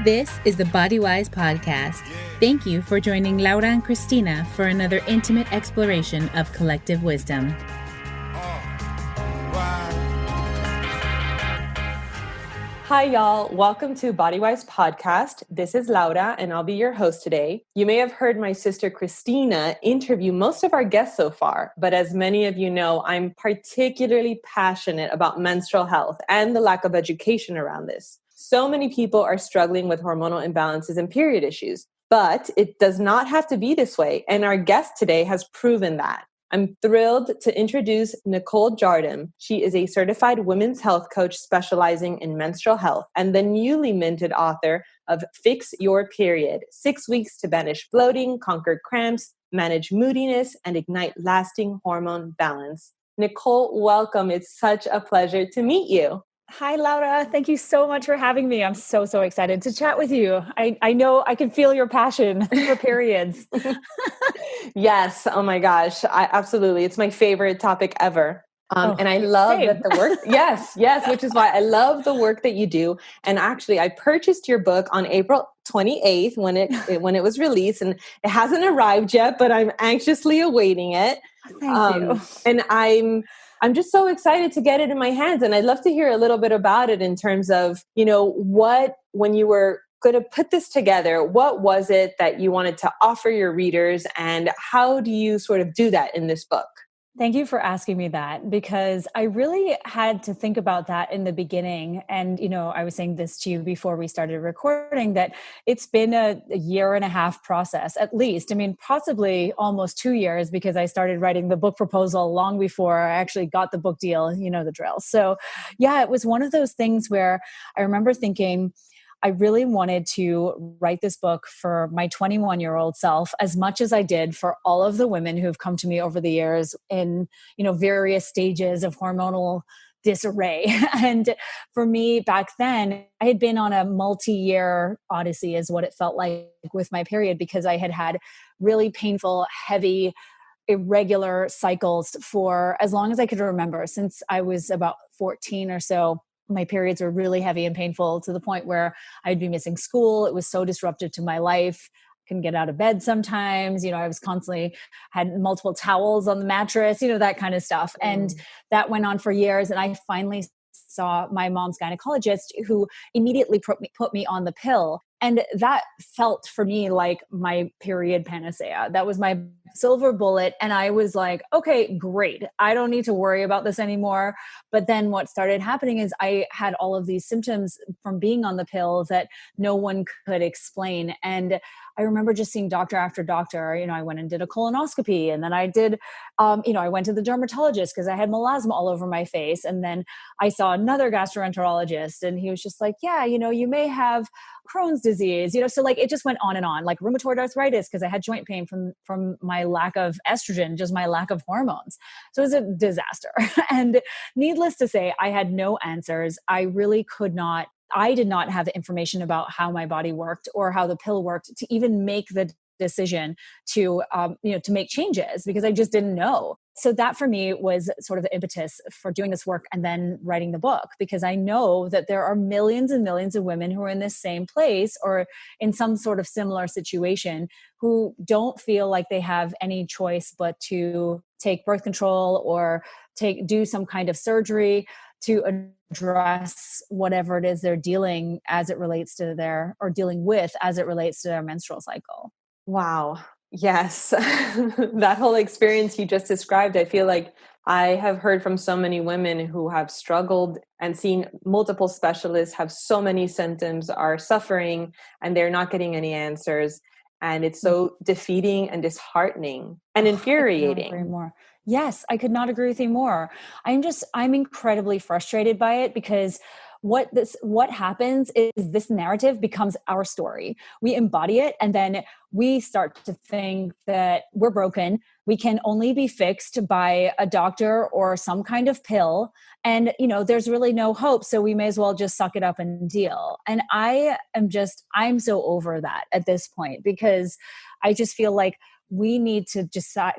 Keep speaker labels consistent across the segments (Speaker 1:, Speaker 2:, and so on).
Speaker 1: This is the Body Wise podcast. Thank you for joining Laura and Christina for another intimate exploration of collective wisdom.
Speaker 2: Hi, y'all. Welcome to Body Wise podcast. This is Laura, and I'll be your host today. You may have heard my sister Christina interview most of our guests so far, but as many of you know, I'm particularly passionate about menstrual health and the lack of education around this. So many people are struggling with hormonal imbalances and period issues, but it does not have to be this way, and our guest today has proven that. I'm thrilled to introduce Nicole Jardim. She is a certified women's health coach specializing in menstrual health and the newly minted author of Fix Your Period, 6 weeks to banish bloating, conquer cramps, manage moodiness, and ignite lasting hormone balance. Nicole, welcome. It's such a pleasure to meet you.
Speaker 3: Hi, Laura. Thank you so much for having me. I'm so excited to chat with you. I know I can feel your passion for periods.
Speaker 2: Yes. Oh my gosh. Absolutely. It's my favorite topic ever. And I love that the work, yes, which is why I love the work that you do. And actually, I purchased your book on April 28th when it was released, and it hasn't arrived yet, but I'm anxiously awaiting it.
Speaker 3: Thank you.
Speaker 2: And I'm just so excited to get it in my hands. And I'd love to hear a little bit about it in terms of, when you were going to put this together, what was it that you wanted to offer your readers, and how do you sort of do that in this book?
Speaker 3: Thank you for asking me that, because I really had to think about that in the beginning. And, I was saying this to you before we started recording, that it's been a year and a half process, at least. I mean, possibly almost 2 years, because I started writing the book proposal long before I actually got the book deal, you know the drill. So yeah, it was one of those things where I remember thinking, I really wanted to write this book for my 21-year-old self as much as I did for all of the women who've come to me over the years in, various stages of hormonal disarray. And for me back then, I had been on a multi-year odyssey is what it felt like with my period, because I had really painful, heavy, irregular cycles for as long as I could remember, since I was about 14 or so. My periods were really heavy and painful to the point where I'd be missing school. It was so disruptive to my life. Couldn't get out of bed sometimes. I was constantly had multiple towels on the mattress, that kind of stuff. And that went on for years. And I finally saw my mom's gynecologist, who immediately put me on the pill. And that felt for me like my period panacea. That was my silver bullet. And I was like, okay, great. I don't need to worry about this anymore. But then what started happening is I had all of these symptoms from being on the pill that no one could explain. And I remember just seeing doctor after doctor. I went and did a colonoscopy, and then I did, I went to the dermatologist because I had melasma all over my face. And then I saw another gastroenterologist, and he was just like, yeah, you may have Crohn's disease, so like it just went on and on, like rheumatoid arthritis, because I had joint pain from my lack of estrogen, just my lack of hormones. So it was a disaster. And needless to say, I had no answers. I did not have the information about how my body worked or how the pill worked to even make the decision to make changes, because I just didn't know. So that for me was sort of the impetus for doing this work and then writing the book, because I know that there are millions and millions of women who are in this same place or in some sort of similar situation who don't feel like they have any choice but to take birth control or do some kind of surgery to address whatever it is they're dealing with as it relates to their menstrual cycle.
Speaker 2: Wow. Yes. That whole experience you just described, I feel like I have heard from so many women who have struggled and seen multiple specialists, have so many symptoms, are suffering, and they're not getting any answers. And it's so defeating and disheartening and infuriating.
Speaker 3: I could not agree more. Yes, I could not agree with you more. I'm incredibly frustrated by it, because what happens is this narrative becomes our story. We embody it, and then we start to think that we're broken. We can only be fixed by a doctor or some kind of pill. And, there's really no hope. So we may as well just suck it up and deal. And I'm so over that at this point, because I just feel like we need to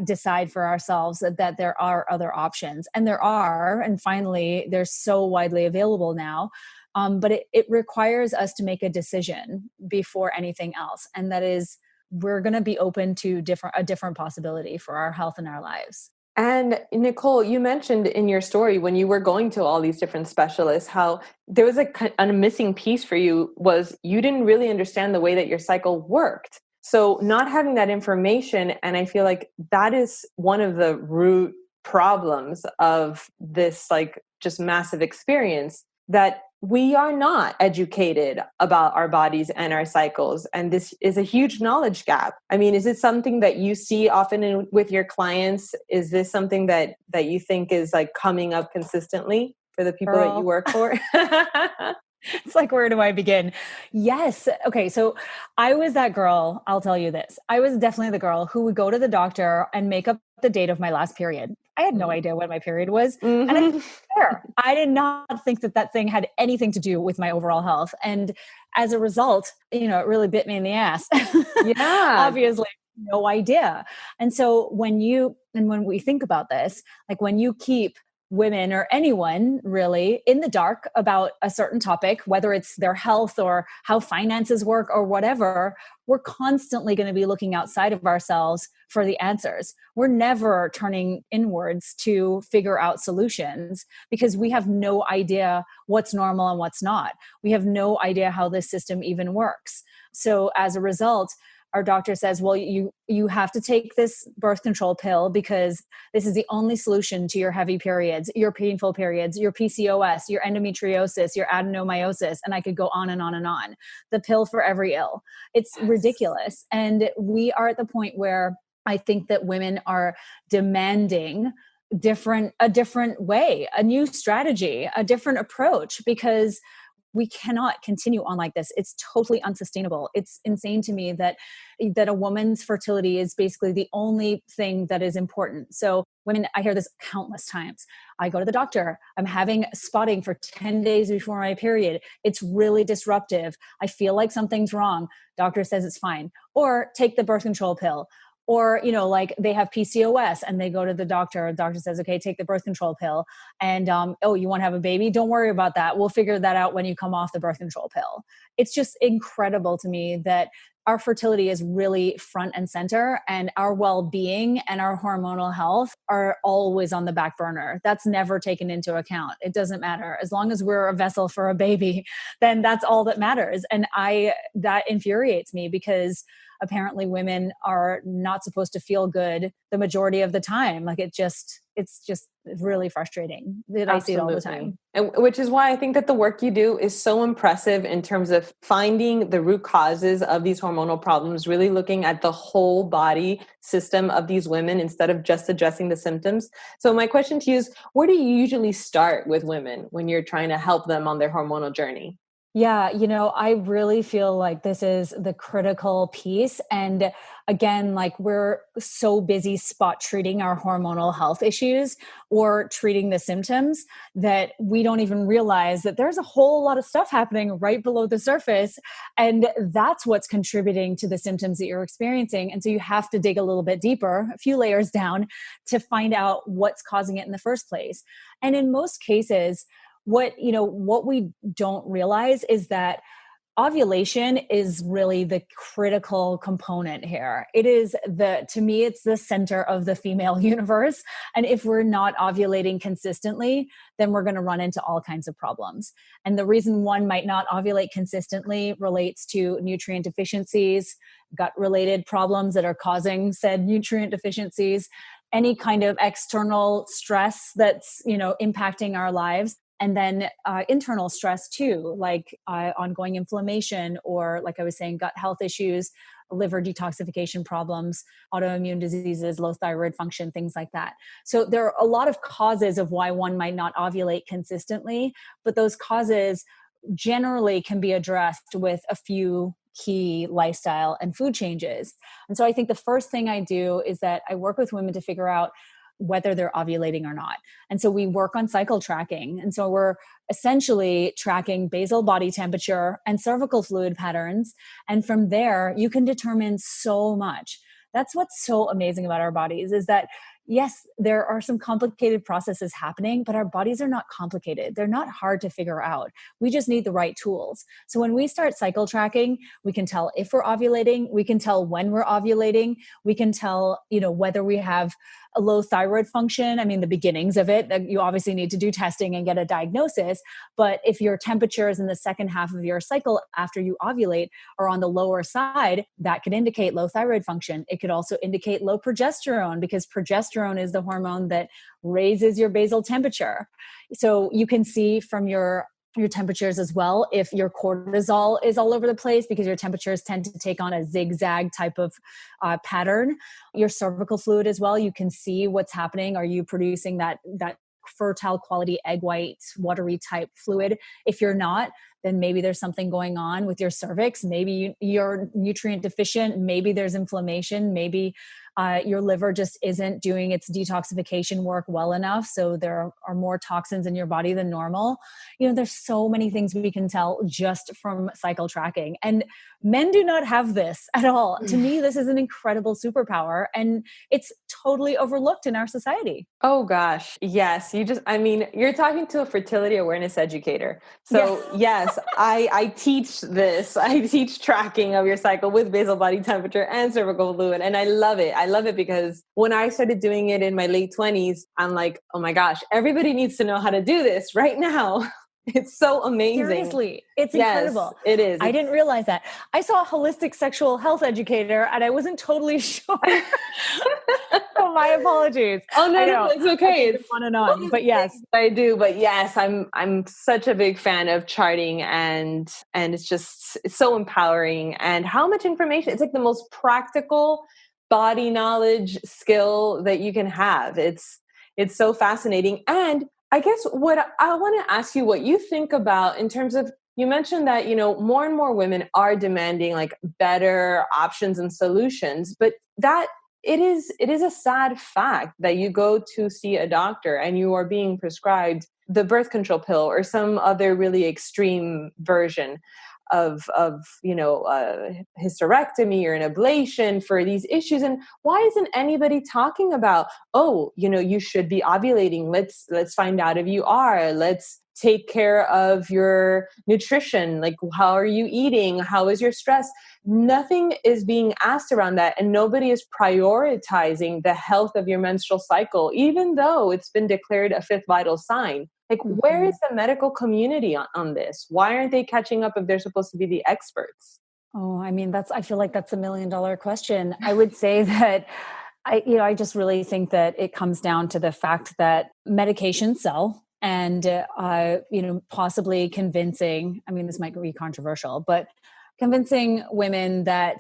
Speaker 3: decide for ourselves that there are other options. And there are, and finally, they're so widely available now. But it requires us to make a decision before anything else. And that is, we're going to be open to a different possibility for our health and our lives.
Speaker 2: And Nicole, you mentioned in your story when you were going to all these different specialists, how there was a missing piece for you was you didn't really understand the way that your cycle worked. So not having that information, and I feel like that is one of the root problems of this like just massive experience, that we are not educated about our bodies and our cycles. And this is a huge knowledge gap. I mean, is it something that you see often with your clients? Is this something that you think is like coming up consistently for the people that you work for?
Speaker 3: It's like, where do I begin? Yes. Okay. So I was that girl. I'll tell you this. I was definitely the girl who would go to the doctor and make up the date of my last period. I had no idea when my period was. And I didn't care. I did not think that thing had anything to do with my overall health. And as a result, it really bit me in the ass.
Speaker 2: Yeah.
Speaker 3: Obviously, no idea. And so when we think about this, like when you keep women or anyone really in the dark about a certain topic, whether it's their health or how finances work or whatever, we're constantly going to be looking outside of ourselves for the answers. We're never turning inwards to figure out solutions because we have no idea what's normal and what's not. We have no idea how this system even works. So as a result, our doctor says, well, you have to take this birth control pill because this is the only solution to your heavy periods, your painful periods, your PCOS, your endometriosis, your adenomyosis, and I could go on and on and on. The pill for every ill. It's ridiculous. And we are at the point where I think that women are demanding a different way, a new strategy, a different approach, because we cannot continue on like this. It's totally unsustainable. It's insane to me that a woman's fertility is basically the only thing that is important. So women, I hear this countless times. I go to the doctor. I'm having spotting for 10 days before my period. It's really disruptive. I feel like something's wrong. Doctor says it's fine. Or take the birth control pill. Or, like they have PCOS and they go to the doctor. The doctor says, okay, take the birth control pill. And, you want to have a baby? Don't worry about that. We'll figure that out when you come off the birth control pill. It's just incredible to me that our fertility is really front and center, and our well-being and our hormonal health are always on the back burner. That's never taken into account. It doesn't matter. As long as we're a vessel for a baby, then that's all that matters. And that infuriates me because apparently women are not supposed to feel good the majority of the time. Like it's just really frustrating that I see it all the time.
Speaker 2: And which is why I think that the work you do is so impressive in terms of finding the root causes of these hormonal problems, really looking at the whole body system of these women instead of just addressing the symptoms. So my question to you is, where do you usually start with women when you're trying to help them on their hormonal journey?
Speaker 3: Yeah, I really feel like this is the critical piece. And again, like we're so busy spot treating our hormonal health issues or treating the symptoms that we don't even realize that there's a whole lot of stuff happening right below the surface. And that's what's contributing to the symptoms that you're experiencing. And so you have to dig a little bit deeper, a few layers down, to find out what's causing it in the first place. And in most cases, what we don't realize is that ovulation is really the critical component here. To me, it's the center of the female universe. And if we're not ovulating consistently, then we're going to run into all kinds of problems. And the reason one might not ovulate consistently relates to nutrient deficiencies, gut-related problems that are causing said nutrient deficiencies, any kind of external stress that's, impacting our lives. And then internal stress too, like ongoing inflammation, or like I was saying, gut health issues, liver detoxification problems, autoimmune diseases, low thyroid function, things like that. So there are a lot of causes of why one might not ovulate consistently, but those causes generally can be addressed with a few key lifestyle and food changes. And so I think the first thing I do is that I work with women to figure out whether they're ovulating or not. And so we work on cycle tracking. And so we're essentially tracking basal body temperature and cervical fluid patterns. And from there, you can determine so much. That's what's so amazing about our bodies, is that yes, there are some complicated processes happening, but our bodies are not complicated. They're not hard to figure out. We just need the right tools. So when we start cycle tracking, we can tell if we're ovulating, we can tell when we're ovulating, we can tell, whether we have a low thyroid function. I mean, the beginnings of it, you obviously need to do testing and get a diagnosis. But if your temperatures in the second half of your cycle after you ovulate are on the lower side, that could indicate low thyroid function. It could also indicate low progesterone, because progesterone is the hormone that raises your basal temperature. So you can see from your temperatures as well if your cortisol is all over the place, because your temperatures tend to take on a zigzag type of pattern. Your cervical fluid as well, you can see what's happening. Are you producing that fertile quality egg white watery type fluid? If you're not, then maybe there's something going on with your cervix. Maybe you're nutrient deficient. Maybe there's inflammation. Maybe your liver just isn't doing its detoxification work well enough. So there are more toxins in your body than normal. There's so many things we can tell just from cycle tracking. And men do not have this at all. To me, this is an incredible superpower, and it's totally overlooked in our society.
Speaker 2: Oh gosh. Yes. You're talking to a fertility awareness educator. So yes, I teach this. I teach tracking of your cycle with basal body temperature and cervical fluid. And I love it. I love it because when I started doing it in my late 20s, I'm like, oh my gosh, everybody needs to know how to do this right now. It's so amazing.
Speaker 3: Seriously, it's incredible.
Speaker 2: It is.
Speaker 3: I didn't realize that. I saw a holistic sexual health educator and I wasn't totally sure. So my apologies.
Speaker 2: Oh no, it's okay.
Speaker 3: It's on and on. But yes,
Speaker 2: I do. But yes, I'm such a big fan of charting, and it's so empowering. And how much information? It's like the most practical body knowledge skill that you can have. It's so fascinating. And I guess what I want to ask you, what you think about in terms of, you mentioned that, more and more women are demanding like better options and solutions, but that it is a sad fact that you go to see a doctor and you are being prescribed the birth control pill or some other really extreme version of hysterectomy or an ablation for these issues. And why isn't anybody talking about, you should be ovulating. Let's find out if you are. Let's take care of your nutrition. Like, how are you eating? How is your stress? Nothing is being asked around that. And nobody is prioritizing the health of your menstrual cycle, even though it's been declared a fifth vital sign. Like, where is the medical community on this? Why aren't they catching up if they're supposed to be the experts?
Speaker 3: Oh, I feel like that's $1 million question. I would say that I just really think that it comes down to the fact that medications sell. And, possibly convincing, this might be controversial, but convincing women that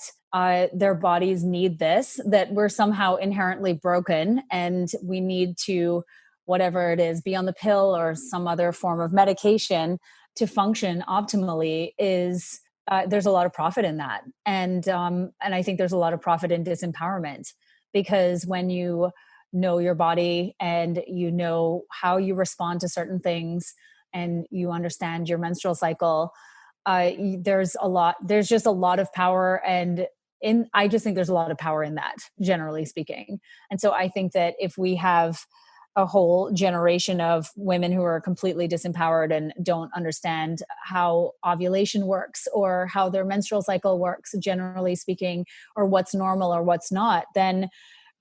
Speaker 3: their bodies need this, that we're somehow inherently broken and we need to, whatever it is, be on the pill or some other form of medication to function optimally is, there's a lot of profit in that. And I think there's a lot of profit in disempowerment, because when you know your body and you know how you respond to certain things and you understand your menstrual cycle, there's just a lot of power. And I just think there's a lot of power in that, generally speaking. And so I think that if we have a whole generation of women who are completely disempowered and don't understand how ovulation works or how their menstrual cycle works, generally speaking, or what's normal or what's not, then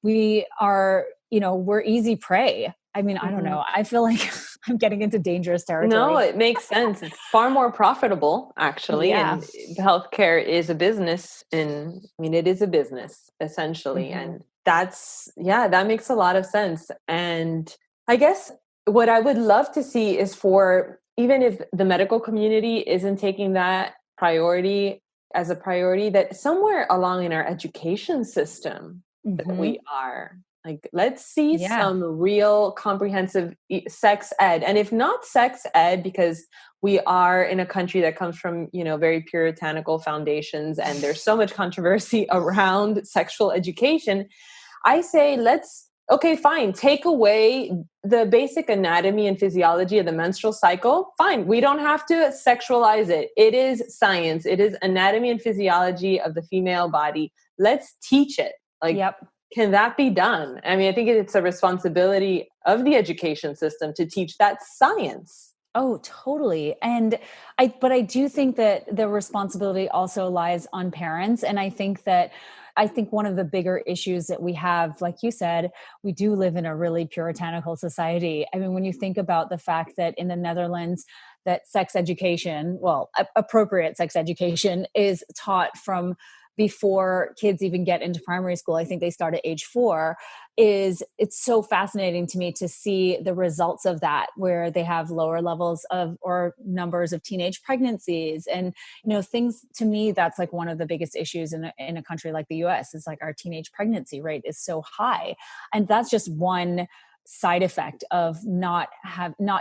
Speaker 3: we are, we're easy prey. I don't know. I feel like I'm getting into dangerous territory.
Speaker 2: No, it makes sense. It's far more profitable, actually.
Speaker 3: Yeah.
Speaker 2: And healthcare is a business. It is a business, essentially. And that makes a lot of sense. And I guess what I would love to see is for, even if the medical community isn't taking that priority as a priority, that somewhere along in our education system, that we are. Like, let's see some real comprehensive sex ed. And if not sex ed, because we are in a country that comes from, very puritanical foundations and there's so much controversy around sexual education, I say okay, fine, take away the basic anatomy and physiology of the menstrual cycle. Fine, we don't have to sexualize it. It is science. It is anatomy and physiology of the female body. Let's teach it. can that be done? I mean, I think it's a responsibility of the education system to teach that science.
Speaker 3: Oh, totally. But I do think that the responsibility also lies on parents. And I think one of the bigger issues that we have, like you said, we do live in a really puritanical society. I mean, when you think about the fact that in the Netherlands, that sex education, well, appropriate sex education is taught from before kids even get into primary school. I think they start at age 4. It's so fascinating to me to see the results of that, where they have lower levels of or numbers of teenage pregnancies. And things, to me, that's like one of the biggest issues in a country like the US, is like our teenage pregnancy rate is so high. And that's just one side effect of not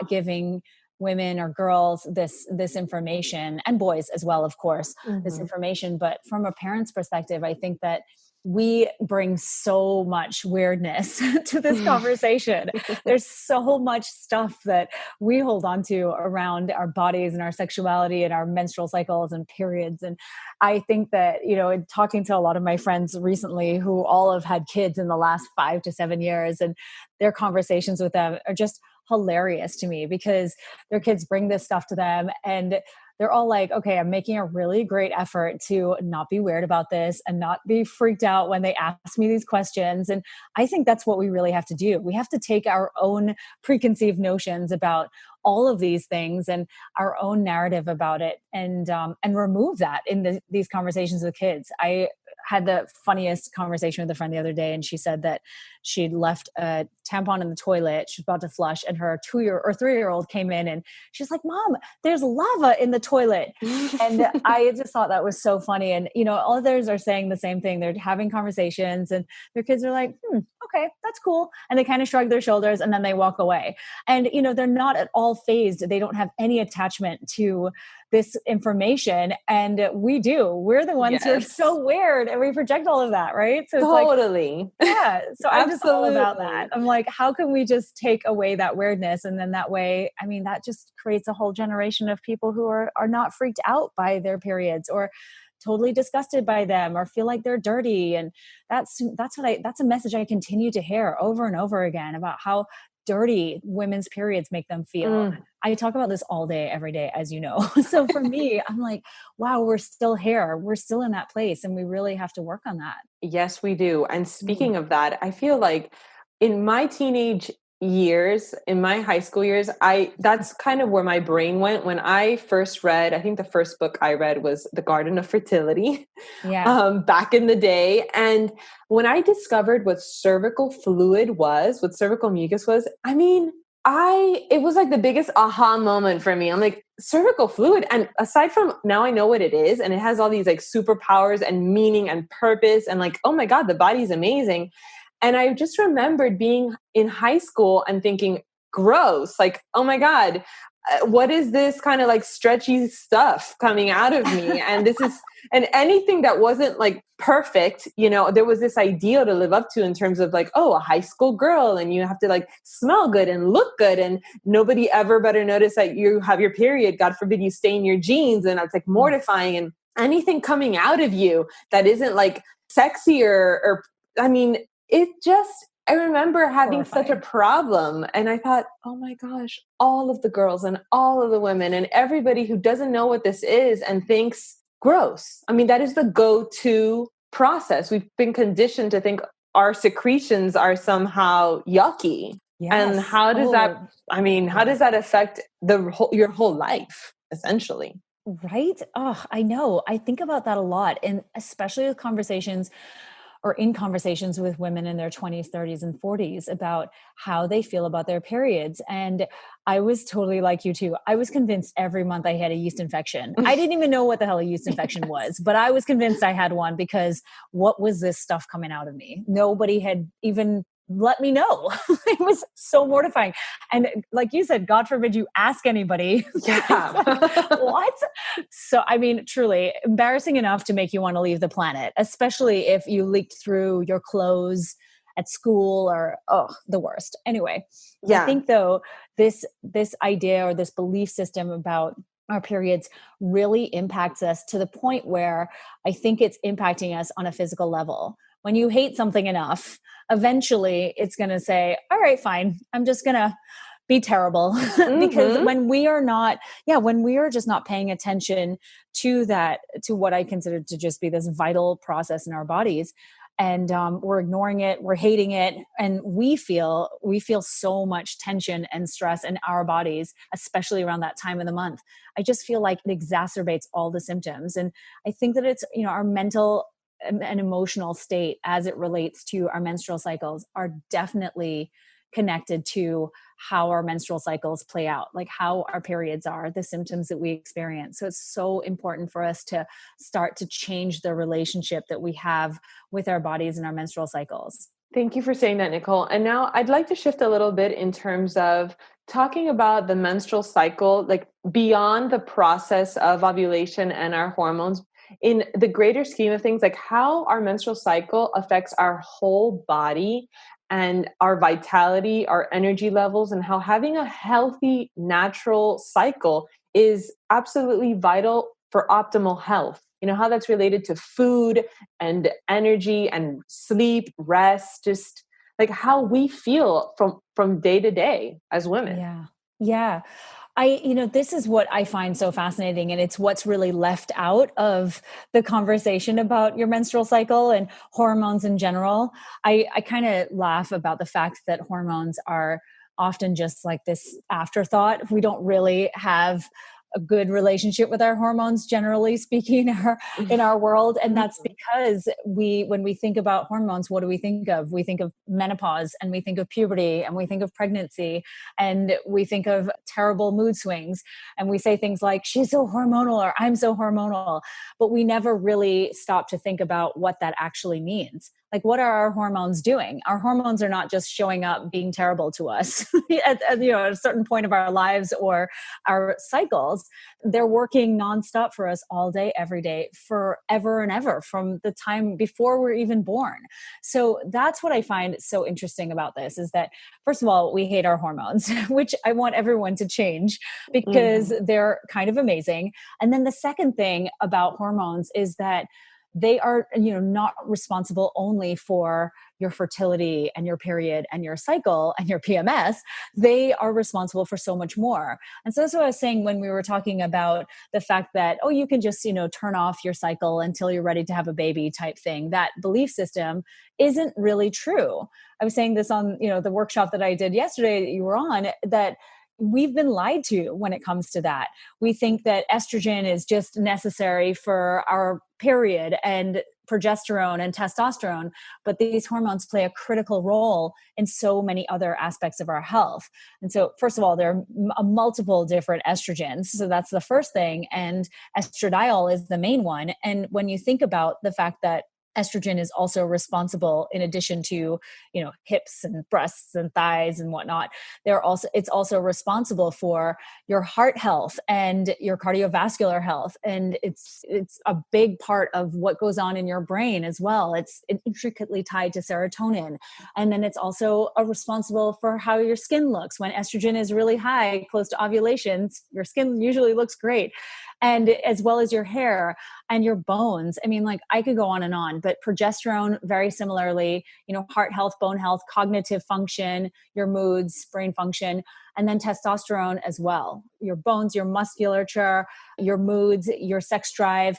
Speaker 3: giving women or girls this information, and boys as well, of course, this information. But from a parent's perspective, I think that we bring so much weirdness to this conversation. There's so much stuff that we hold on to around our bodies and our sexuality and our menstrual cycles and periods. And I think that, in talking to a lot of my friends recently who all have had kids in the last 5 to 7 years, and their conversations with them are just hilarious to me, because their kids bring this stuff to them and they're all like, okay, I'm making a really great effort to not be weird about this and not be freaked out when they ask me these questions. And I think that's what we really have to do. We have to take our own preconceived notions about all of these things and our own narrative about it, and remove that in these conversations with kids. I had the funniest conversation with a friend the other day, and she said that she'd left a tampon in the toilet. She was about to flush, and her 3-year-old came in, and she's like, "Mom, there's lava in the toilet." And I just thought that was so funny. And, others are saying the same thing. They're having conversations, and their kids are like, okay, that's cool. And they kind of shrug their shoulders, and then they walk away. And, they're not at all phased. They don't have any attachment to this information. And we do. We're the ones who are so weird, and we project all of that, right? So it's
Speaker 2: totally.
Speaker 3: yeah. So I'm just all about that. I'm like, how can we just take away that weirdness? And then that way, I mean, that just creates a whole generation of people who are not freaked out by their periods, or totally disgusted by them, or feel like they're dirty. And that's a message I continue to hear over and over again, about how dirty women's periods make them feel. I talk about this all day, every day, as you know. So for me, I'm like, wow, we're still here. We're still in that place, and we really have to work on that.
Speaker 2: Yes, we do. And speaking of that, I feel like in my teenage years, in my high school years, that's kind of where my brain went when I first read. I think the first book I read was The Garden of Fertility, back in the day. And when I discovered what cervical fluid was, what cervical mucus was, I mean, it was like the biggest aha moment for me. I'm like, cervical fluid. And aside from, now I know what it is, and it has all these like superpowers and meaning and purpose, and like, oh my God, the body's amazing. And I just remembered being in high school and thinking, gross, like, oh my God, what is this kind of like stretchy stuff coming out of me? And and anything that wasn't like perfect, there was this ideal to live up to in terms of like, oh, a high school girl, and you have to like smell good and look good, and nobody ever better notice that you have your period. God forbid you stain your jeans, and that's like mortifying. And anything coming out of you that isn't like sexy or I mean, I remember having such a problem, and I thought, oh my gosh, all of the girls and all of the women and everybody who doesn't know what this is and thinks gross. I mean, that is the go-to process. We've been conditioned to think our secretions are somehow yucky. Yes. And how does how does that affect your whole life, essentially?
Speaker 3: Right? Oh, I know. I think about that a lot, and especially with in conversations with women in their 20s, 30s, and 40s about how they feel about their periods. And I was totally like you too. I was convinced every month I had a yeast infection. I didn't even know what the hell a yeast infection was, but I was convinced I had one, because what was this stuff coming out of me? Nobody had even let me know. It was so mortifying. And like you said, God forbid you ask anybody.
Speaker 2: Yeah.
Speaker 3: What? So, I mean, truly embarrassing enough to make you want to leave the planet, especially if you leaked through your clothes at school, or, the worst. Anyway, I think though, this idea or this belief system about our periods really impacts us to the point where I think it's impacting us on a physical level. when you hate something enough, eventually it's going to say, all right, fine, I'm just going to be terrible. Because
Speaker 2: Mm-hmm.
Speaker 3: when we are not, when we are just not paying attention to that, to what I consider to just be this vital process in our bodies, and we're ignoring it, we're hating it, and we feel so much tension and stress in our bodies, especially around that time of the month. I just feel like it exacerbates all the symptoms. And I think that it's, our mental and emotional state as it relates to our menstrual cycles are definitely connected to how our menstrual cycles play out, like how our periods are, the symptoms that we experience. So it's so important for us to start to change the relationship that we have with our bodies and our menstrual cycles.
Speaker 2: Thank you for saying that, Nicole. And now I'd like to shift a little bit in terms of talking about the menstrual cycle, like beyond the process of ovulation and our hormones, in the greater scheme of things, like how our menstrual cycle affects our whole body and our vitality, our energy levels, and how having a healthy, natural cycle is absolutely vital for optimal health. You know, how that's related to food and energy and sleep, rest, just like how we feel from day to day as women.
Speaker 3: Yeah. Yeah. This is what I find so fascinating, and it's what's really left out of the conversation about your menstrual cycle and hormones in general. I kind of laugh about the fact that hormones are often just like this afterthought. We don't really have a good relationship with our hormones, generally speaking, in our world. And that's
Speaker 2: Mhm.
Speaker 3: because when we think about hormones, what do we think of? We think of menopause, and we think of puberty, and we think of pregnancy, and we think of terrible mood swings. And we say things like, she's so hormonal, or I'm so hormonal. But we never really stop to think about what that actually means. Like, what are our hormones doing? Our hormones are not just showing up being terrible to us at a certain point of our lives or our cycles. They're working nonstop for us all day, every day, forever and ever, from the time before we're even born. So that's what I find so interesting about this, is that, first of all, we hate our hormones, which I want everyone to change because
Speaker 2: Mhm.
Speaker 3: they're kind of amazing. And then the second thing about hormones is that they are, not responsible only for your fertility and your period and your cycle and your PMS. They are responsible for so much more. And so that's what I was saying when we were talking about the fact that, oh, you can just, turn off your cycle until you're ready to have a baby type thing. That belief system isn't really true. I was saying this on, the workshop that I did yesterday that you were on, that we've been lied to when it comes to that. We think that estrogen is just necessary for our period, and progesterone and testosterone, but these hormones play a critical role in so many other aspects of our health. And so, first of all, there are multiple different estrogens. So that's the first thing. And estradiol is the main one. And when you think about the fact that estrogen is also responsible, in addition to, hips and breasts and thighs and whatnot, it's also responsible for your heart health and your cardiovascular health. And it's a big part of what goes on in your brain as well. It's intricately tied to serotonin. And then it's also responsible for how your skin looks. When estrogen is really high, close to ovulation, your skin usually looks great. And as well as your hair and your bones. I mean, like, I could go on and on, but progesterone, very similarly, heart health, bone health, cognitive function, your moods, brain function, and then testosterone as well. Your bones, your musculature, your moods, your sex drive.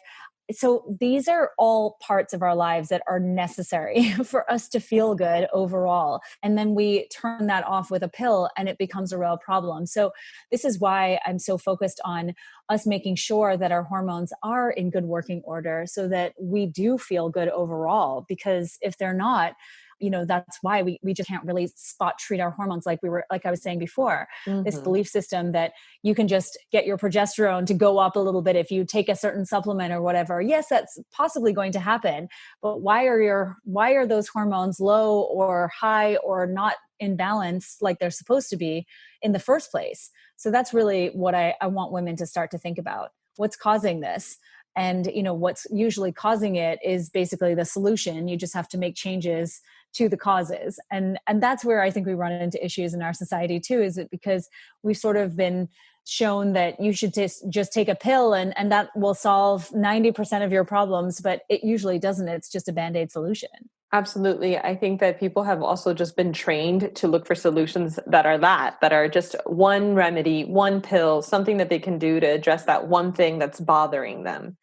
Speaker 3: So these are all parts of our lives that are necessary for us to feel good overall. And then we turn that off with a pill and it becomes a real problem. So this is why I'm so focused on us making sure that our hormones are in good working order, so that we do feel good overall. Because if they're not, that's why we just can't really spot treat our hormones, like I was saying before. This
Speaker 2: Mhm.
Speaker 3: belief system that you can just get your progesterone to go up a little bit if you take a certain supplement or whatever. Yes, that's possibly going to happen, but why are those hormones low or high or not in balance like they're supposed to be in the first place? So that's really what I want women to start to think about. What's causing this? And what's usually causing it is basically the solution. You just have to make changes to the causes. And that's where I think we run into issues in our society too, is it because we've sort of been shown that you should just take a pill and that will solve 90% of your problems, but it usually doesn't. It's just a Band-Aid solution.
Speaker 2: Absolutely. I think that people have also just been trained to look for solutions that are just one remedy, one pill, something that they can do to address that one thing that's bothering them.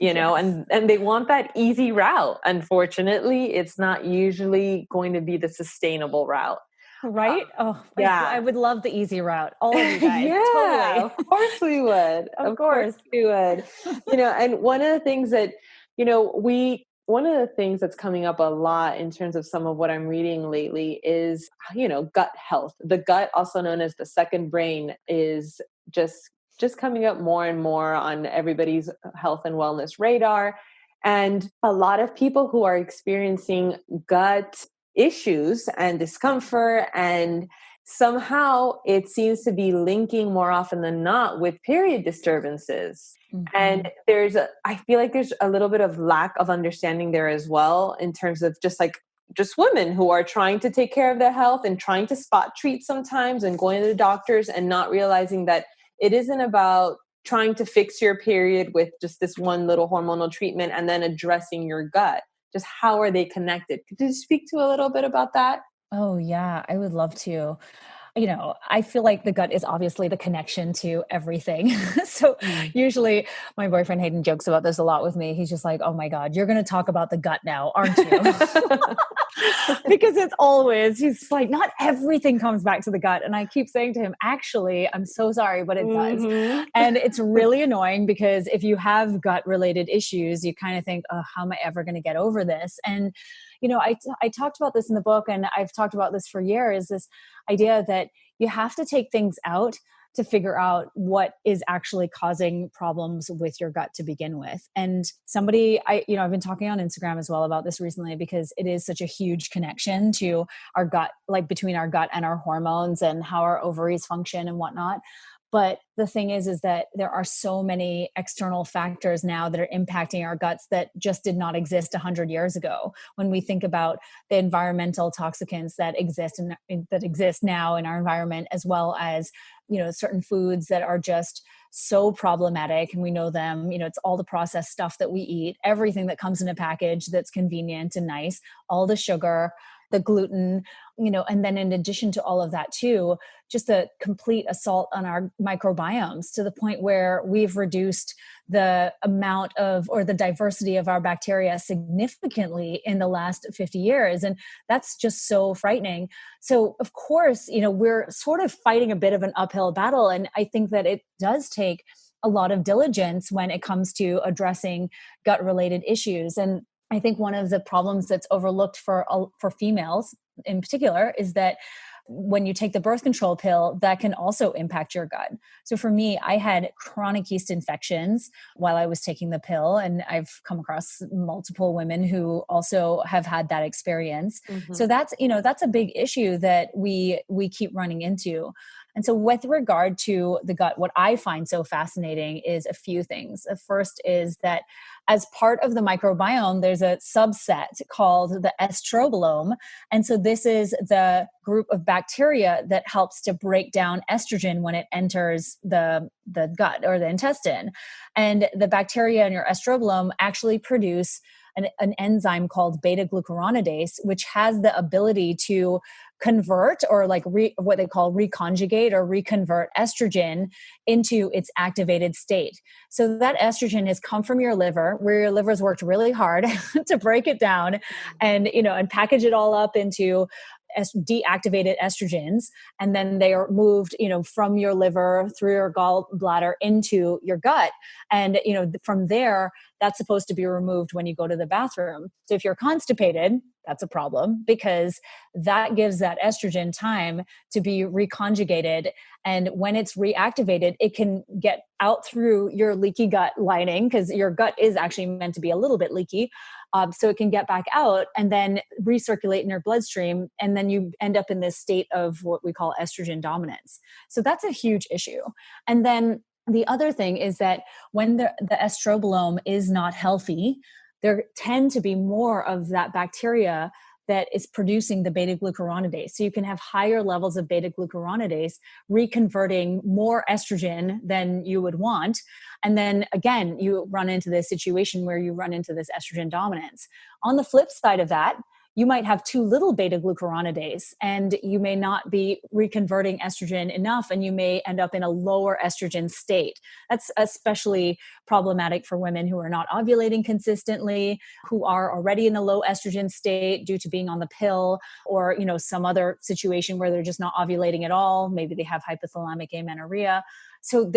Speaker 3: Yes.
Speaker 2: And they want that easy route. Unfortunately, it's not usually going to be the sustainable route.
Speaker 3: Right? Oh, I
Speaker 2: Yeah.
Speaker 3: would love the easy route. All of you guys.
Speaker 2: Yeah,
Speaker 3: Totally.
Speaker 2: of course we would.
Speaker 3: Of
Speaker 2: Of course
Speaker 3: course.
Speaker 2: we would. And one of the things that, one of the things that's coming up a lot in terms of some of what I'm reading lately is, gut health. The gut, also known as the second brain, is just coming up more and more on everybody's health and wellness radar. And a lot of people who are experiencing gut issues and discomfort, and somehow it seems to be linking more often than not with period disturbances. And
Speaker 3: Mhm.
Speaker 2: I feel like there's a little bit of lack of understanding there as well, in terms of just women who are trying to take care of their health and trying to spot treat sometimes and going to the doctors and not realizing that it isn't about trying to fix your period with just this one little hormonal treatment and then addressing your gut. Just how are they connected? Could you speak to a little bit about that?
Speaker 3: Oh, yeah, I would love to. I feel like the gut is obviously the connection to everything. So
Speaker 2: Mm.
Speaker 3: usually my boyfriend Hayden jokes about this a lot with me. He's just like, "Oh my God, you're going to talk about the gut now, aren't you?" Because it's always, he's like, not everything comes back to the gut. And I keep saying to him, actually, I'm so sorry, but it does.
Speaker 2: Mhm.
Speaker 3: And it's really annoying because if you have gut related issues, you kind of think, oh, how am I ever going to get over this? And, I talked about this in the book, and I've talked about this for years, this idea that you have to take things out to figure out what is actually causing problems with your gut to begin with. And I've been talking on Instagram as well about this recently, because it is such a huge connection to our gut, like between our gut and our hormones and how our ovaries function and whatnot. But the thing is that there are so many external factors now that are impacting our guts that just did not exist 100 years ago. When we think about the environmental toxicants that exist now in our environment, as well as certain foods that are just so problematic, and we know them, it's all the processed stuff that we eat, everything that comes in a package that's convenient and nice, all the sugar, the gluten, and then in addition to all of that too, just a complete assault on our microbiomes, to the point where we've reduced the amount of, or the diversity of our bacteria significantly in the last 50 years. And that's just so frightening. So of course, we're sort of fighting a bit of an uphill battle. And I think that it does take a lot of diligence when it comes to addressing gut related issues. And I think one of the problems that's overlooked for females in particular is that when you take the birth control pill, that can also impact your gut. So for me, I had chronic yeast infections while I was taking the pill, and I've come across multiple women who also have had that experience. So
Speaker 2: Mhm.
Speaker 3: that's a big issue that we keep running into. And so with regard to the gut, what I find so fascinating is a few things. The first is that as part of the microbiome, there's a subset called the estrobolome. And so this is the group of bacteria that helps to break down estrogen when it enters the gut or the intestine. And the bacteria in your estrobolome actually produce an enzyme called beta glucuronidase, which has the ability to convert, or what they call reconjugate or reconvert estrogen into its activated state. So that estrogen has come from your liver, where your liver's worked really hard to break it down and package it all up into deactivated estrogens, and then they are moved from your liver through your gallbladder into your gut. And from there, that's supposed to be removed when you go to the bathroom. So if you're constipated, that's a problem, because that gives that estrogen time to be reconjugated. And when it's reactivated, it can get out through your leaky gut lining, because your gut is actually meant to be a little bit leaky. So it can get back out and then recirculate in your bloodstream. And then you end up in this state of what we call estrogen dominance. So that's a huge issue. And then the other thing is that when the estrobolome is not healthy, there tend to be more of that bacteria that is producing the beta glucuronidase. So you can have higher levels of beta glucuronidase reconverting more estrogen than you would want. And then again, you run into this situation where you run into this estrogen dominance. On the flip side of that, you might have too little beta glucuronidase, and you may not be reconverting estrogen enough, and you may end up in a lower estrogen state. That's especially problematic for women who are not ovulating consistently, who are already in a low estrogen state due to being on the pill, or some other situation where they're just not ovulating at all. Maybe they have hypothalamic amenorrhea. So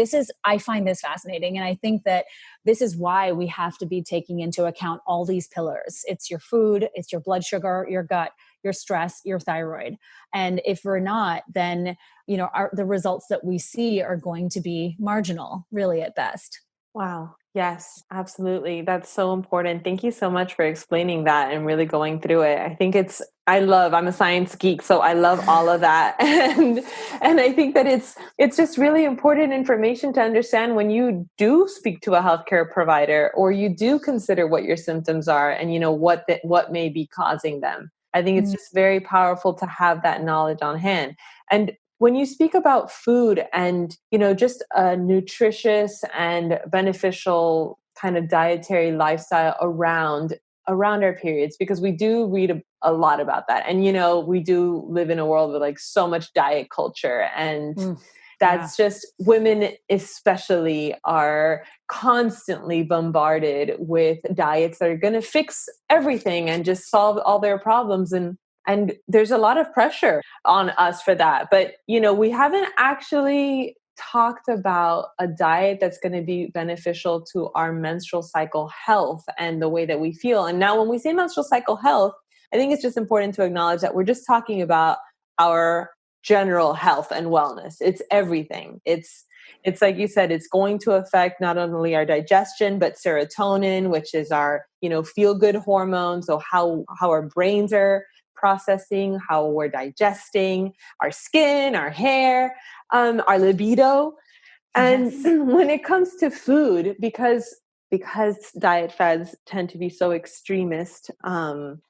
Speaker 3: I find this fascinating. And I think that this is why we have to be taking into account all these pillars. It's your food, it's your blood sugar, your gut, your stress, your thyroid. And if we're not, then, the results that we see are going to be marginal, really, at best.
Speaker 2: Wow. Yes, absolutely. That's so important. Thank you so much for explaining that and really going through it. I think I'm a science geek, so I love all of that. And I think that it's just really important information to understand when you do speak to a healthcare provider, or you do consider what your symptoms are and what may be causing them. I think it's just very powerful to have that knowledge on hand. And when you speak about food and, just a nutritious and beneficial kind of dietary lifestyle around our periods, because we do read a lot about that. And, we do live in a world with like so much diet culture, and that's just, women especially are constantly bombarded with diets that are going to fix everything and just solve all their problems. And there's a lot of pressure on us for that. But, we haven't actually talked about a diet that's going to be beneficial to our menstrual cycle health and the way that we feel. And now when we say menstrual cycle health, I think it's just important to acknowledge that we're just talking about our general health and wellness. It's everything. It's like you said, it's going to affect not only our digestion, but serotonin, which is our, feel good hormone. So how our brains are processing, how we're digesting, our skin, our hair, our libido. And when it comes to food, because diet fads tend to be so extremist, and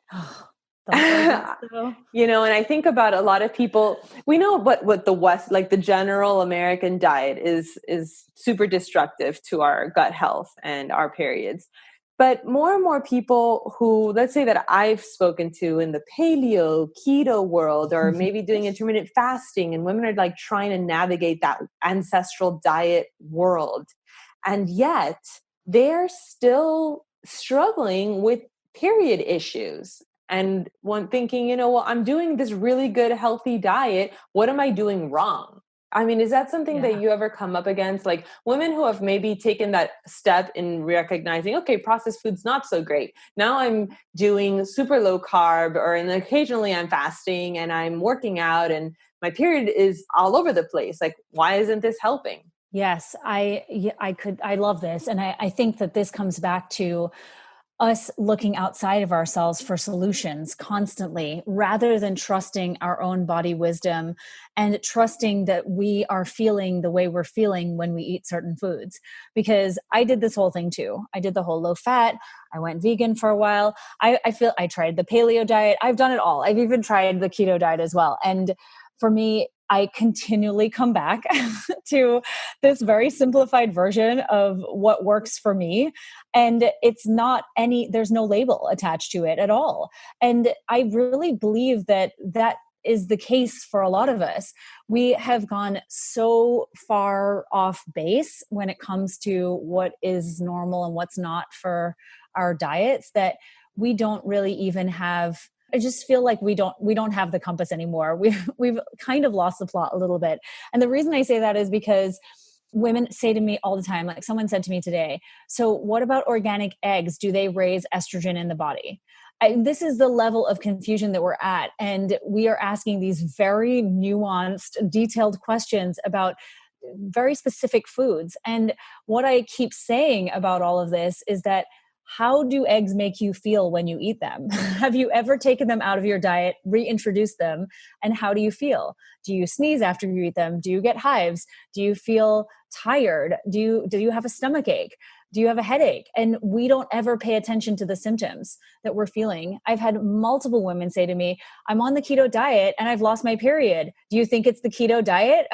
Speaker 2: I think about a lot of people, we know what the West, like the general American diet is super destructive to our gut health and our periods. But more and more people who, let's say that I've spoken to in the paleo, keto world, or maybe doing intermittent fasting, and women are like trying to navigate that ancestral diet world. And yet they're still struggling with period issues. And one thinking, I'm doing this really good, healthy diet. What am I doing wrong? I mean, is that something that you ever come up against? Like women who have maybe taken that step in recognizing, okay, processed food's not so great. Now I'm doing super low carb, and occasionally I'm fasting and I'm working out and my period is all over the place. Like, why isn't this helping?
Speaker 3: Yes, I love this. And I think that this comes back to us looking outside of ourselves for solutions constantly, rather than trusting our own body wisdom and trusting that we are feeling the way we're feeling when we eat certain foods. Because I did this whole thing too. I did the whole low fat. I went vegan for a while. I tried the paleo diet. I've done it all. I've even tried the keto diet as well. And for me, I continually come back to this very simplified version of what works for me. And there's no label attached to it at all. And I really believe that is the case for a lot of us. We have gone so far off base when it comes to what is normal and what's not for our diets that we don't really even have. I just feel like we don't have the compass anymore. We've kind of lost the plot a little bit. And the reason I say that is because women say to me all the time, like someone said to me today, so what about organic eggs? Do they raise estrogen in the body? This is the level of confusion that we're at. And we are asking these very nuanced, detailed questions about very specific foods. And what I keep saying about all of this is that, how do eggs make you feel when you eat them? Have you ever taken them out of your diet, reintroduced them, and how do you feel? Do you sneeze after you eat them? Do you get hives? Do you feel tired? Do you have a stomach ache? Do you have a headache? And we don't ever pay attention to the symptoms that we're feeling. I've had multiple women say to me, I'm on the keto diet and I've lost my period. Do you think it's the keto diet?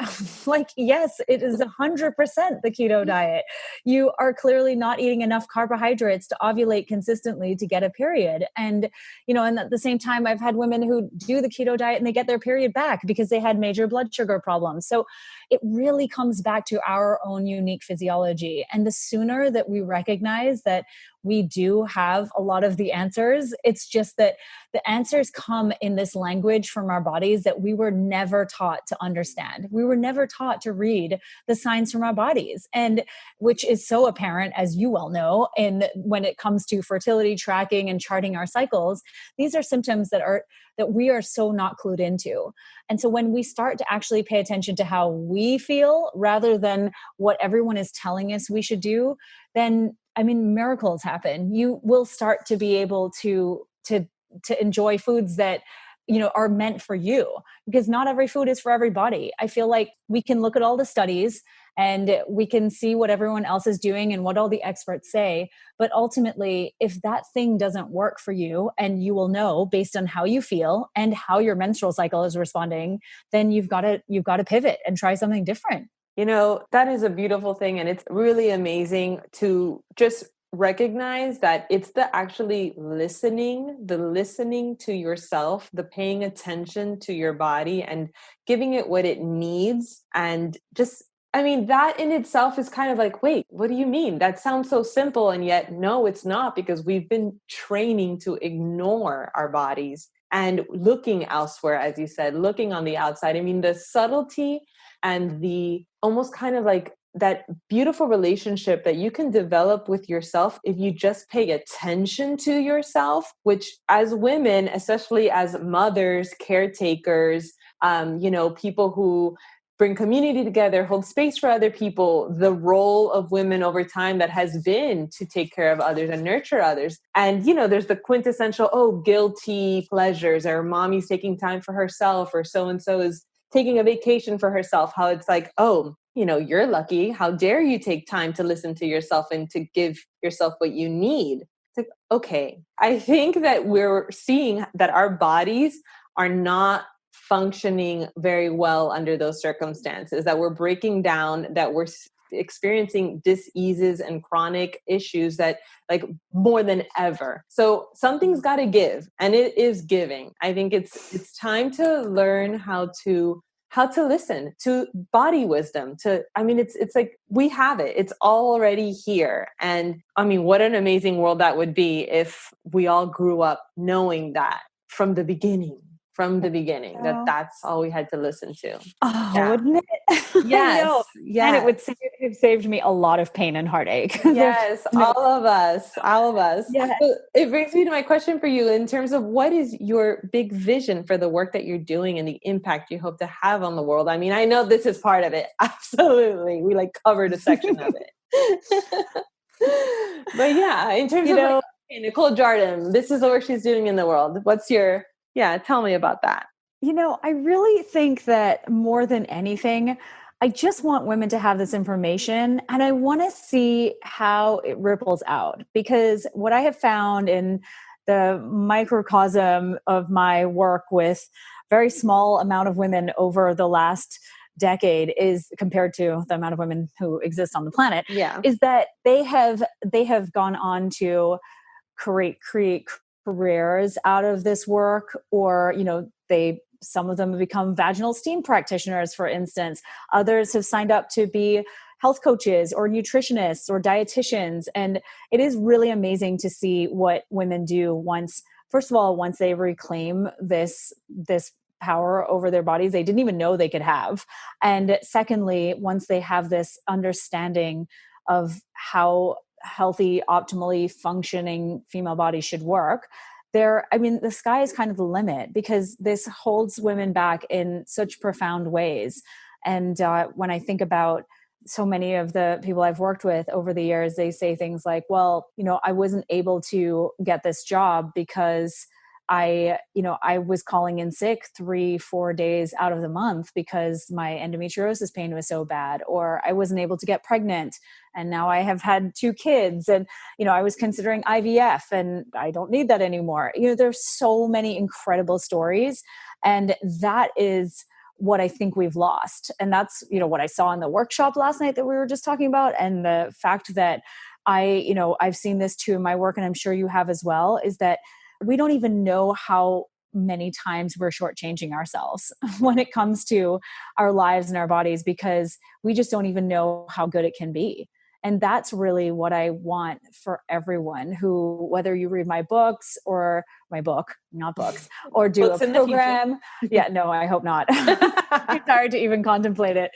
Speaker 3: Like, yes, it is 100% the keto diet. You are clearly not eating enough carbohydrates to ovulate consistently to get a period. And, and at the same time, I've had women who do the keto diet and they get their period back because they had major blood sugar problems. So it really comes back to our own unique physiology. And the sooner that we recognize that we do have a lot of the answers, it's just that the answers come in this language from our bodies that we were never taught to understand. We were never taught to read the signs from our bodies, and which is so apparent, as you well know, when it comes to fertility tracking and charting our cycles. These are symptoms that we are so not clued into. And so when we start to actually pay attention to how we feel rather than what everyone is telling us we should do, then miracles happen. You will start to be able to enjoy foods that are meant for you, because not every food is for everybody. I feel like we can look at all the studies and we can see what everyone else is doing and what all the experts say. But ultimately, if that thing doesn't work for you, and you will know based on how you feel and how your menstrual cycle is responding, then you've got to pivot and try something different.
Speaker 2: That is a beautiful thing. And it's really amazing to just recognize that it's the listening to yourself, the paying attention to your body and giving it what it needs. And just, that in itself is kind of like, wait, what do you mean? That sounds so simple. And yet, no, it's not, because we've been training to ignore our bodies and looking elsewhere, as you said, looking on the outside. The subtlety and the almost kind of like that beautiful relationship that you can develop with yourself if you just pay attention to yourself, which as women, especially as mothers, caretakers, people who bring community together, hold space for other people, the role of women over time that has been to take care of others and nurture others. And, there's the quintessential, guilty pleasures, or mommy's taking time for herself, or so-and-so is taking a vacation for herself, how it's like, you're lucky. How dare you take time to listen to yourself and to give yourself what you need? It's like, okay, I think that we're seeing that our bodies are not functioning very well under those circumstances, that we're breaking down, that we're experiencing diseases and chronic issues that like more than ever. So something's got to give, and it is giving. I think it's time to learn how to listen to body wisdom. It's like we have it. It's already here. And what an amazing world that would be if we all grew up knowing that from the beginning. That's all we had to listen to.
Speaker 3: Oh, yeah. Wouldn't it?
Speaker 2: Yes. Yes.
Speaker 3: And it would have saved me a lot of pain and heartache.
Speaker 2: Yes. All of us.
Speaker 3: Yes.
Speaker 2: So it brings me to my question for you in terms of what is your big vision for the work that you're doing and the impact you hope to have on the world? I know this is part of it. Absolutely. We covered a section of it. But yeah, in terms of Nicole Jardim, this is the work she's doing in the world. Tell me about that.
Speaker 3: I really think that more than anything, I just want women to have this information, and I want to see how it ripples out. Because what I have found in the microcosm of my work with very small amount of women over the last decade is compared to the amount of women who exist on the planet, is that they have gone on to create careers out of this work, or some of them have become vaginal steam practitioners, for instance. Others have signed up to be health coaches or nutritionists or dietitians. And it is really amazing to see what women do once they reclaim this power over their bodies they didn't even know they could have. And secondly, once they have this understanding of how healthy, optimally functioning female bodies should work, the sky is kind of the limit, because this holds women back in such profound ways. And when I think about so many of the people I've worked with over the years, they say things like, well, I wasn't able to get this job because I was calling in sick 3-4 days out of the month because my endometriosis pain was so bad, or I wasn't able to get pregnant. And now I have had 2 kids, and, I was considering IVF and I don't need that anymore. There's so many incredible stories, and that is what I think we've lost. And that's, what I saw in the workshop last night that we were just talking about. And the fact that I've seen this too in my work, and I'm sure you have as well, is that we don't even know how many times we're shortchanging ourselves when it comes to our lives and our bodies, because we just don't even know how good it can be. And that's really what I want for everyone who, whether you read my books or my book, not books, or do
Speaker 2: Books
Speaker 3: a program. Yeah, no, I hope not. It's hard to even contemplate it.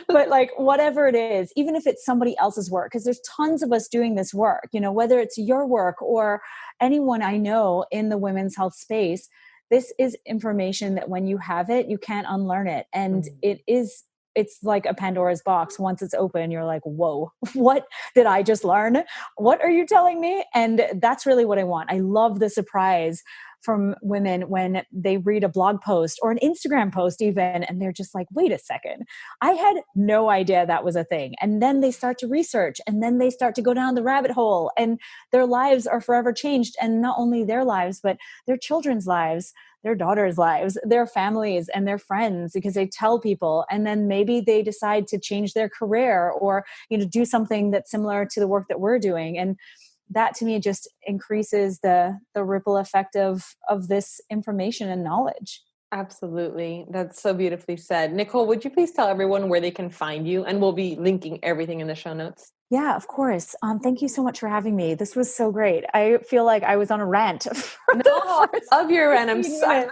Speaker 3: But like, whatever it is, even if it's somebody else's work, because there's tons of us doing this work, whether it's your work or anyone I know in the women's health space, this is information that when you have it, you can't unlearn it. And it's like a Pandora's box. Once it's open, you're like, whoa, what did I just learn? What are you telling me? And that's really what I want. I love the surprise from women when they read a blog post or an Instagram post even, and they're just like, wait a second, I had no idea that was a thing. And then they start to research, and then they start to go down the rabbit hole, and their lives are forever changed. And not only their lives, but their children's lives, their daughters' lives, their families, and their friends, because they tell people, and then maybe they decide to change their career or, do something that's similar to the work that we're doing. And that to me just increases the ripple effect of this information and knowledge.
Speaker 2: Absolutely. That's so beautifully said. Nicole, would you please tell everyone where they can find you? And we'll be linking everything in the show notes.
Speaker 3: Yeah, of course. Thank you so much for having me. This was so great. I feel like I was on a rant.
Speaker 2: No, I love your rant. I'm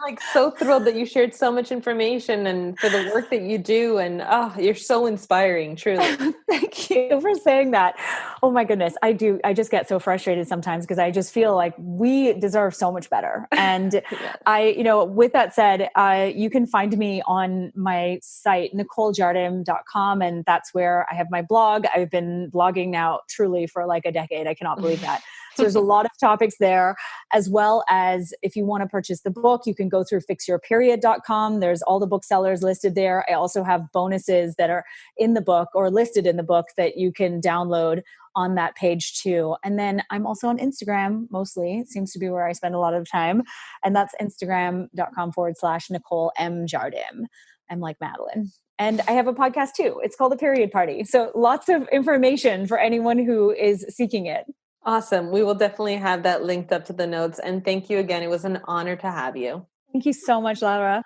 Speaker 2: like so thrilled that you shared so much information and for the work that you do. And you're so inspiring, truly.
Speaker 3: Thank you for saying that. Oh my goodness. I just get so frustrated sometimes because I just feel like we deserve so much better. And yes. With that said, you can find me on my site, NicoleJardim.com. And that's where I have my blog. I've been blogging now truly for like a decade. I cannot believe that. So there's a lot of topics there, as well as if you want to purchase the book, you can go through fixyourperiod.com. There's all the booksellers listed there. I also have bonuses that are in the book or listed in the book that you can download on that page too. And then I'm also on Instagram, mostly. It seems to be where I spend a lot of time. And that's Instagram.com/Nicole M. Jardim. I'm like Madeline. And I have a podcast too. It's called The Period Party. So lots of information for anyone who is seeking it.
Speaker 2: Awesome. We will definitely have that linked up to the notes. And thank you again. It was an honor to have you.
Speaker 3: Thank you so much, Laura.